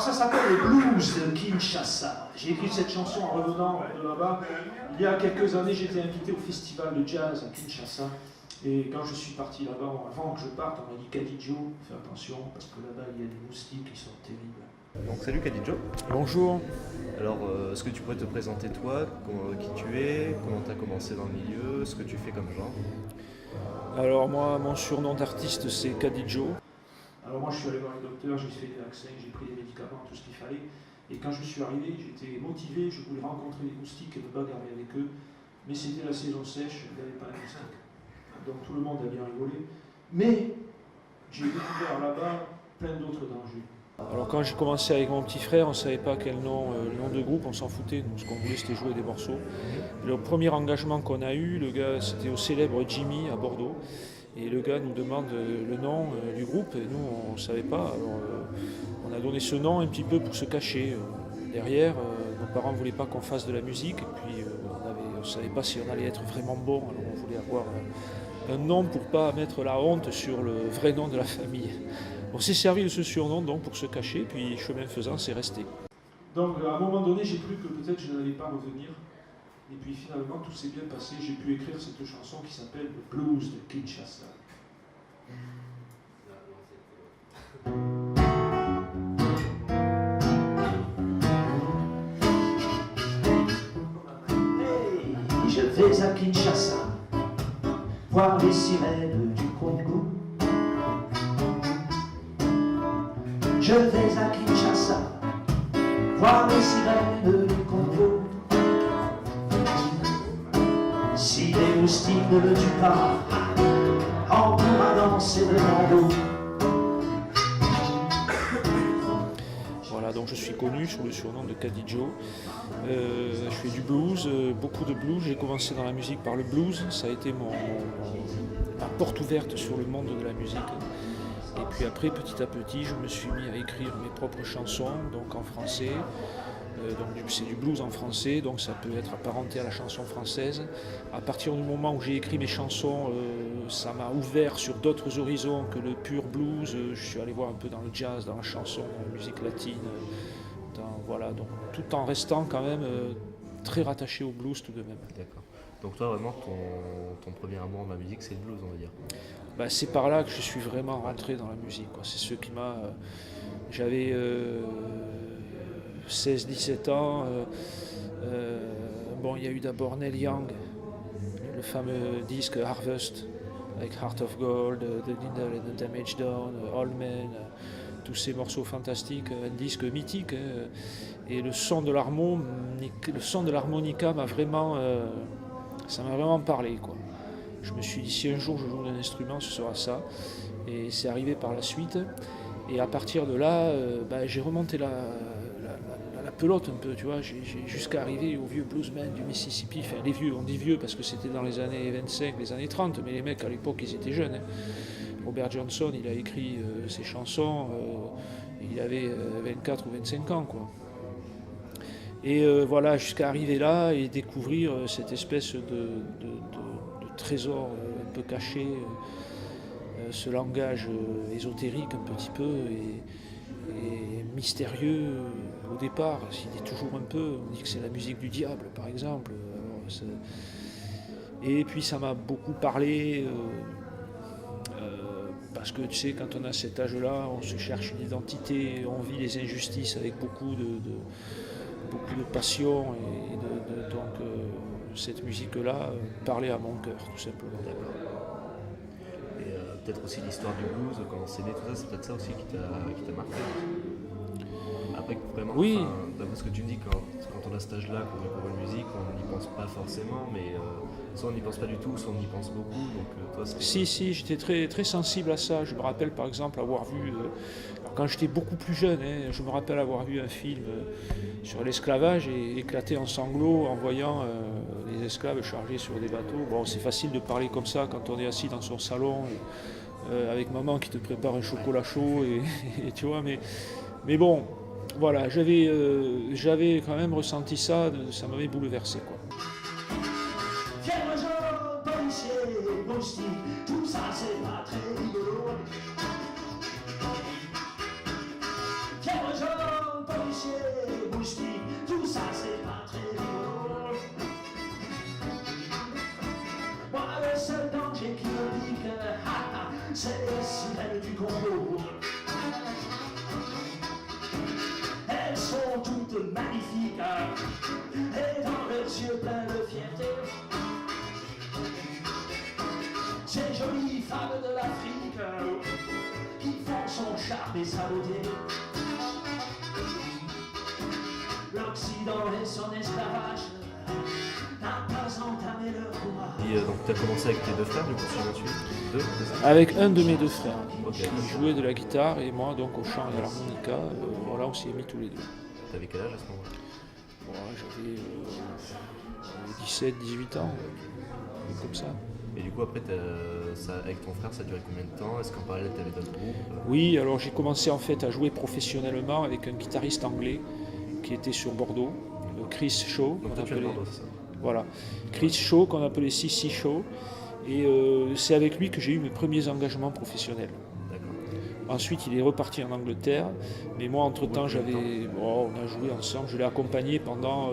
ça s'appelle les blues de Kinshasa. J'ai écrit cette chanson en revenant de là-bas. Il y a quelques années, j'étais invité au festival de jazz à Kinshasa. Et quand je suis parti là-bas, avant que je parte, on m'a dit Kadidjo, fais attention, parce que là-bas, il y a des moustiques qui sont terribles. Donc salut Kadidjo. Bonjour. Alors, est-ce que tu pourrais te présenter toi, qui tu es, comment tu as commencé dans le milieu, ce que tu fais comme genre? Alors moi, mon surnom d'artiste, c'est Kadidjo. Alors moi, je suis allé voir le docteur, j'ai fait des vaccins, j'ai pris des médicaments, tout ce qu'il fallait. Et quand je suis arrivé, j'étais motivé, je voulais rencontrer les moustiques et me bagarrer avec eux. Mais c'était la saison sèche, il n'y avait pas de moustiques. Donc tout le monde a bien rigolé. Mais j'ai découvert là-bas plein d'autres dangers. Alors quand j'ai commencé avec mon petit frère, on ne savait pas quel nom, le nom de groupe, on s'en foutait. Donc ce qu'on voulait, c'était jouer des morceaux. Et le premier engagement qu'on a eu, le gars, c'était au célèbre Jimmy à Bordeaux. Et le gars nous demande le nom du groupe, et nous on ne savait pas. Alors on a donné ce nom un petit peu pour se cacher. Derrière, nos parents ne voulaient pas qu'on fasse de la musique, et puis on ne savait pas si on allait être vraiment bon, alors on voulait avoir un nom pour ne pas mettre la honte sur le vrai nom de la famille. On s'est servi de ce surnom donc pour se cacher, puis chemin faisant, c'est resté. Donc à un moment donné, j'ai cru que peut-être je n'allais pas revenir. Et puis finalement, tout s'est bien passé. J'ai pu écrire cette chanson qui s'appelle Le Blues de Kinshasa. Hey, je vais à Kinshasa voir les sirènes du Congo. Je vais à Kinshasa voir les sirènes du Congo. Si les moustiques ne le tuent pas, on pourra danser le mambo. Voilà, donc je suis connu sous le surnom de Kadidjo. Je fais du blues, beaucoup de blues. J'ai commencé dans la musique par le blues, ça a été ma porte ouverte sur le monde de la musique. Et puis après, petit à petit, je me suis mis à écrire mes propres chansons, donc en français. Donc c'est du blues en français, donc ça peut être apparenté à la chanson française. À partir du moment où j'ai écrit mes chansons, ça m'a ouvert sur d'autres horizons que le pur blues. Je suis allé voir un peu dans le jazz, dans la chanson, dans la musique latine, voilà, donc tout en restant quand même très rattaché au blues tout de même. D'accord. Donc toi vraiment ton premier amour dans la musique c'est le blues on va dire. Bah, c'est par là que je suis vraiment rentré dans la musique, quoi. C'est ce qui m'a... j'avais 16-17 ans. Bon, il y a eu d'abord Neil Young, le fameux disque Harvest, avec Heart of Gold, The Needle and the Damage Done, All Men, tous ces morceaux fantastiques, un disque mythique. Et le son de l'harmonica m'a vraiment... ça m'a vraiment parlé, quoi. Je me suis dit, si un jour je joue d'un instrument, ce sera ça. Et c'est arrivé par la suite. Et à partir de là, j'ai remonté la pelote un peu, tu vois. J'ai jusqu'à arriver aux vieux bluesmen du Mississippi. Enfin, les vieux, on dit vieux parce que c'était dans les années 25, les années 30, mais les mecs à l'époque, ils étaient jeunes. Hein. Robert Johnson, il a écrit ses chansons, il avait 24 ou 25 ans, quoi. Et voilà, jusqu'à arriver là et découvrir cette espèce de trésor un peu caché, ce langage ésotérique un petit peu et mystérieux au départ. Il est toujours un peu, on dit que c'est la musique du diable par exemple. Et puis ça m'a beaucoup parlé parce que tu sais, quand on a cet âge-là, on se cherche une identité, on vit les injustices avec beaucoup de passion et donc cette musique-là parlait à mon cœur tout simplement. D'accord. Et peut-être aussi l'histoire du blues, comment c'est né, tout ça, c'est peut-être ça aussi qui t'a marqué. Après vraiment, oui. D'après ce que tu me dis, quand on a cet âge-là, qu'on découvre la musique, on n'y pense pas forcément, mais soit on n'y pense pas du tout, soit on y pense beaucoup. Donc toi, Si, j'étais très, très sensible à ça. Je me rappelle par exemple avoir vu, quand j'étais beaucoup plus jeune, je me rappelle avoir vu un film sur l'esclavage et éclater en sanglots en voyant les esclaves chargés sur des bateaux. Bon, c'est facile de parler comme ça quand on est assis dans son salon avec maman qui te prépare un chocolat chaud et tu vois, mais bon, voilà, j'avais quand même ressenti ça m'avait bouleversé, quoi. Fièvre jaune, policier, moustique, tout ça c'est pas très rigolo. Fièvre jaune, et sa beauté. L'Occident et son esclavage n'a pas entamé leur courage. Et donc tu as commencé avec tes deux frères, du coup, sur la suite. Deux, c'est ça? Avec un de mes deux frères, Ok. qui jouait de la guitare et moi donc au chant et à l'harmonica. Voilà, on s'y est mis tous les deux. T'avais quel âge à ce moment-là? Voilà, j'avais 17, 18 ans, comme ça. Et du coup, après, avec ton frère, ça a duré combien de temps? Est-ce qu'en parallèle, tu avais d'autres groupes? Oui, alors j'ai commencé en fait à jouer professionnellement avec un guitariste anglais qui était sur Bordeaux, Chris Shaw, Donc qu'on toi, tu es de appelait, Bordeaux, c'est ça? voilà, Chris Shaw, qu'on appelait CC Shaw. Et c'est avec lui que j'ai eu mes premiers engagements professionnels. D'accord. Ensuite, il est reparti en Angleterre, mais moi, entre-temps, Combien de j'avais... on a joué ensemble, je l'ai accompagné pendant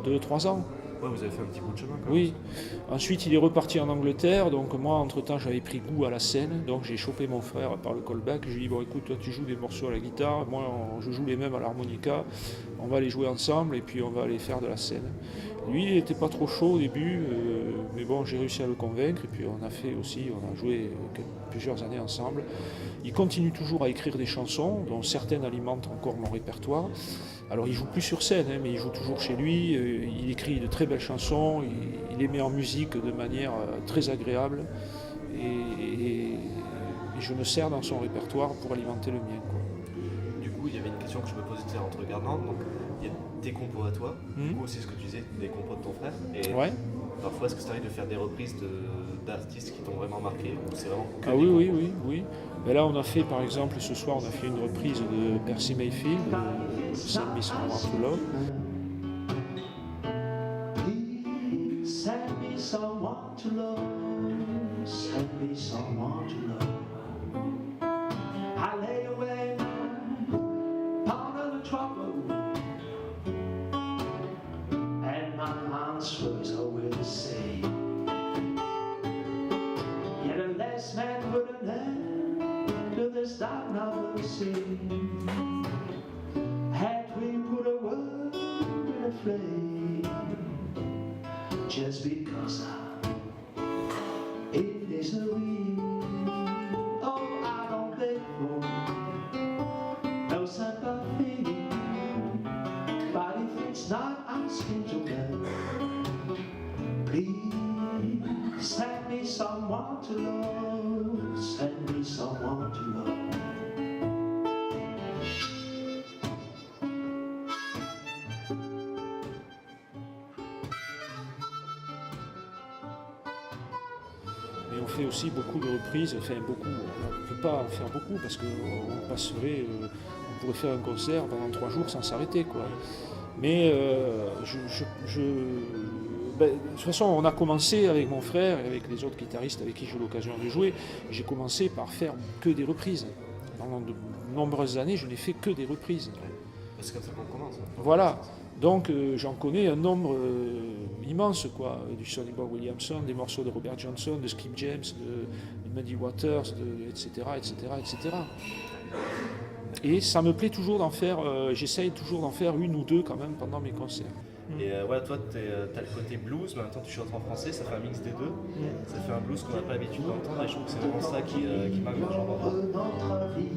2-3 ans. Ouais, vous avez fait un petit bout de chemin quand même. Oui. Ensuite, il est reparti en Angleterre, donc moi, entre-temps, j'avais pris goût à la scène, donc j'ai chopé mon frère par le callback. Je lui ai dit, bon, écoute, toi, tu joues des morceaux à la guitare, moi, je joue les mêmes à l'harmonica, on va les jouer ensemble et puis on va aller faire de la scène. Lui, il n'était pas trop chaud au début, mais bon, j'ai réussi à le convaincre et puis on a joué plusieurs années ensemble. Il continue toujours à écrire des chansons, dont certaines alimentent encore mon répertoire. Alors il joue plus sur scène, mais il joue toujours chez lui, il écrit de très belles chansons, il les met en musique de manière très agréable et je me sers dans son répertoire pour alimenter le mien, quoi. Du coup, il y avait une question que je me posais en te regardant. Donc, il y a tes compos à toi, du coup, c'est ce que tu disais, des compos de ton frère. Et Ouais. parfois, est-ce que ça arrive de faire des reprises d'artistes qui t'ont vraiment marqué, ou c'est vraiment que Ah des oui, compos? oui. Et là, on a fait, par exemple, ce soir, on a fait une reprise de Percy Mayfield, Send Me Someone to Love. Please send me someone to love. Send me someone to love. I lay awake, ponder the trouble, and my answers are always the same. Yet a less man put an end to this down of the sea. Had we put a word in a flame, just because I'm in misery. Oh, I don't beg for no sympathy, but if it's not asking to beg, please send me someone to love. Send me someone to love. Mais on fait aussi beaucoup de reprises, enfin beaucoup, on ne peut pas en faire beaucoup parce qu'on passerait, on pourrait faire un concert pendant 3 jours sans s'arrêter, quoi. Mais de toute façon, on a commencé avec mon frère et avec les autres guitaristes avec qui j'ai eu l'occasion de jouer, j'ai commencé par faire que des reprises. Pendant de nombreuses années, je n'ai fait que des reprises. C'est comme ça qu'on commence. Hein. Voilà. Donc j'en connais un nombre immense, quoi, du Sonny Boy Williamson, des morceaux de Robert Johnson, de Skip James, de Muddy Waters, etc., etc., etc. Et ça me plaît toujours d'en faire, j'essaye toujours d'en faire une ou deux quand même pendant mes concerts. Et ouais, toi, t'as le côté blues, mais en même temps, tu chantes en français, ça fait un mix des deux. Ça fait un blues qu'on n'a pas l'habitude d'entendre, et je trouve que c'est vraiment ça qui marque dans le genre. Notre vie,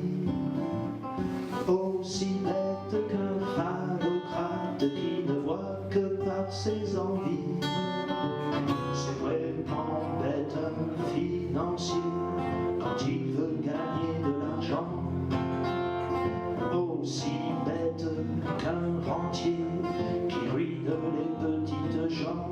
aussi bête qu'un phallocrate qui ne voit que par ses envies. C'est vraiment bête un financier quand il veut gagner de l'argent. Aussi bête qu'un rentier qui ruine les petites gens.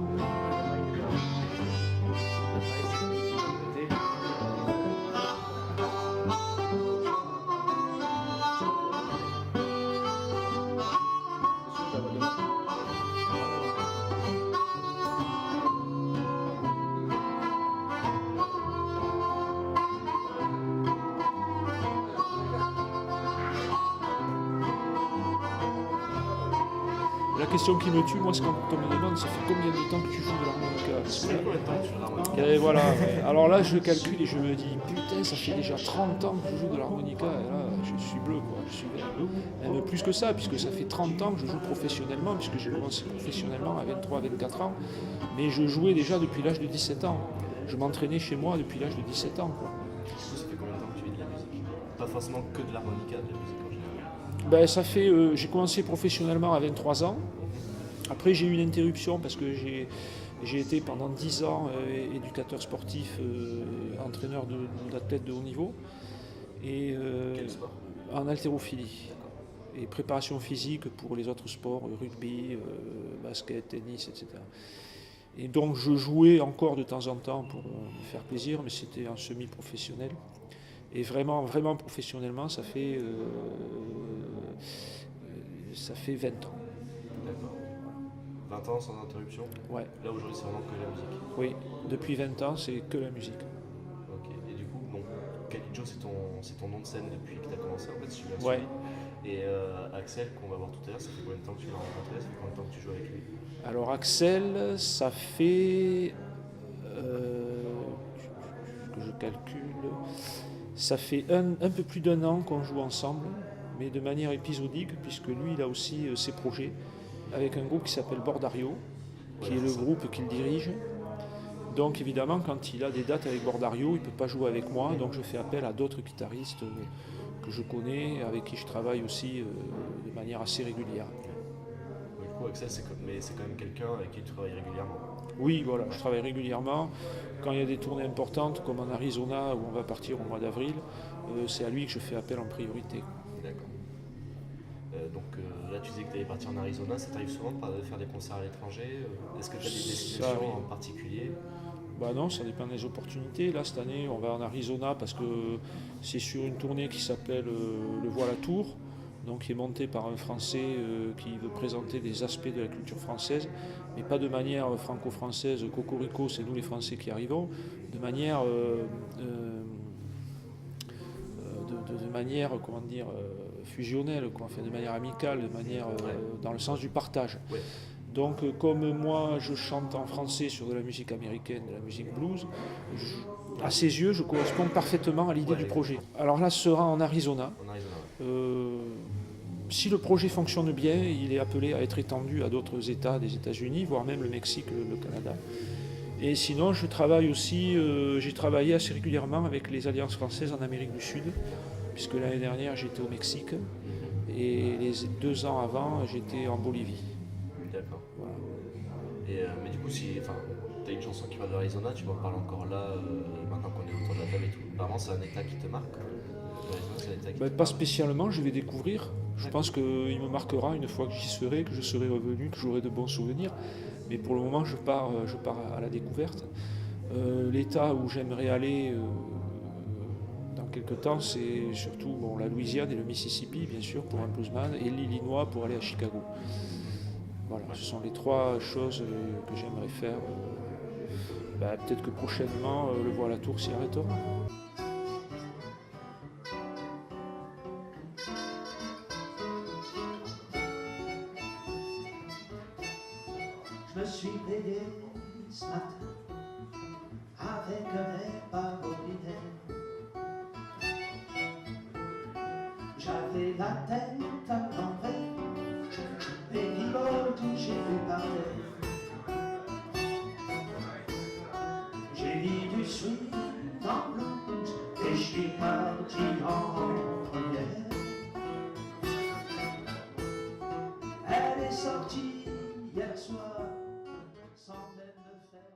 La question qui me tue, moi, c'est quand on me demande ça fait combien de temps que tu joues de l'harmonica. Ça fait combien de temps que tu joues de l'harmonica? Et voilà. Alors là, je calcule et je me dis, putain, ça fait déjà 30 ans que je joue de l'harmonica. Et là, je suis bleu, quoi. Je suis vert. Même plus que ça, puisque ça fait 30 ans que je joue professionnellement, puisque j'ai commencé professionnellement à 23-24 ans. Mais je jouais déjà depuis l'âge de 17 ans. Je m'entraînais chez moi depuis l'âge de 17 ans, quoi. Ça fait combien de temps que tu fais de la musique? Pas forcément que de l'harmonica, de la musique en général. Ben, ça fait, j'ai commencé professionnellement à 23 ans. Après, j'ai eu une interruption parce que j'ai été pendant 10 ans éducateur sportif, entraîneur d'athlètes de haut niveau. Et, Quel sport? en haltérophilie. Et préparation physique pour les autres sports, rugby, basket, tennis, etc. Et donc je jouais encore de temps en temps pour me faire plaisir, mais c'était en semi-professionnel. Et vraiment, vraiment professionnellement, ça fait 20 ans. D'accord. 20 ans sans interruption. Ouais, Là aujourd'hui c'est vraiment que la musique. oui, depuis 20 ans, c'est que la musique. Ok. Et du coup, bon, Kalijo c'est ton nom de scène depuis que tu as commencé en fait, si je l'ai Ouais. suivi. Et Axel, qu'on va voir tout à l'heure, ça fait combien de temps que tu l'as rencontré? Ça fait combien de temps que tu joues avec lui? Alors Axel, ça fait, que je calcule, ça fait un peu plus d'un an qu'on joue ensemble, mais de manière épisodique, puisque lui, il a aussi ses projets, avec un groupe qui s'appelle Bordario, qui est le groupe qu'il dirige. Donc évidemment, quand il a des dates avec Bordario, il ne peut pas jouer avec moi, donc je fais appel à d'autres guitaristes que je connais, avec qui je travaille aussi de manière assez régulière. Du coup, Axel, c'est quand même quelqu'un avec qui tu travailles régulièrement. Oui, voilà, je travaille régulièrement. Quand il y a des tournées importantes, comme en Arizona, où on va partir au mois d'avril, c'est à lui que je fais appel en priorité. D'accord. Donc là, tu disais que tu allais partir en Arizona. Ça t'arrive souvent de faire des concerts à l'étranger? Est-ce que tu as des destinations arrive. en particulier? Bah non, ça dépend des opportunités. Là, cette année, on va en Arizona parce que c'est sur une tournée qui s'appelle Le Voilà Tour, donc qui est montée par un Français qui veut présenter des aspects de la culture française, mais pas de manière franco-française, cocorico, c'est nous les Français qui arrivons, de manière, de manière comment dire, fusionnelle, quoi, enfin, de manière amicale, de manière dans le sens du partage. Ouais. Donc comme moi je chante en français sur de la musique américaine, de la musique blues, à ses yeux je corresponds parfaitement à l'idée du projet. Alors là ce sera en Arizona. En Arizona. Si le projet fonctionne bien, il est appelé à être étendu à d'autres États des États-Unis, voire même le Mexique, le Canada. Et sinon je travaille aussi, j'ai travaillé assez régulièrement avec les Alliances françaises en Amérique du Sud, puisque l'année dernière j'étais au Mexique et les 2 ans avant j'étais en Bolivie. D'accord. Voilà. Mais du coup, si tu as une chanson qui va de l'Arizona, tu m'en parles encore là, maintenant qu'on est autour de la table et tout. Apparemment, c'est un état qui te marque? L'Arizona, c'est un état qui te Pas marque. spécialement, je vais découvrir. Je pense qu'il me marquera une fois que j'y serai, que je serai revenu, que j'aurai de bons souvenirs. Mais pour le moment, je pars à la découverte. L'état où j'aimerais aller dans quelques temps, c'est surtout la Louisiane et le Mississippi, bien sûr, pour un bluesman, et l'Illinois pour aller à Chicago. Voilà, ce sont les 3 choses que j'aimerais faire. Peut-être que prochainement, Le Voilà Tour s'y arrêtera. Je me suis réveillé ce matin avec un air pas ordinaire. J'avais la tête à l'envers et l'ivre touché par terre. J'ai mis du swing en blues et je suis parti en première. Elle est sortie hier soir sans même me faire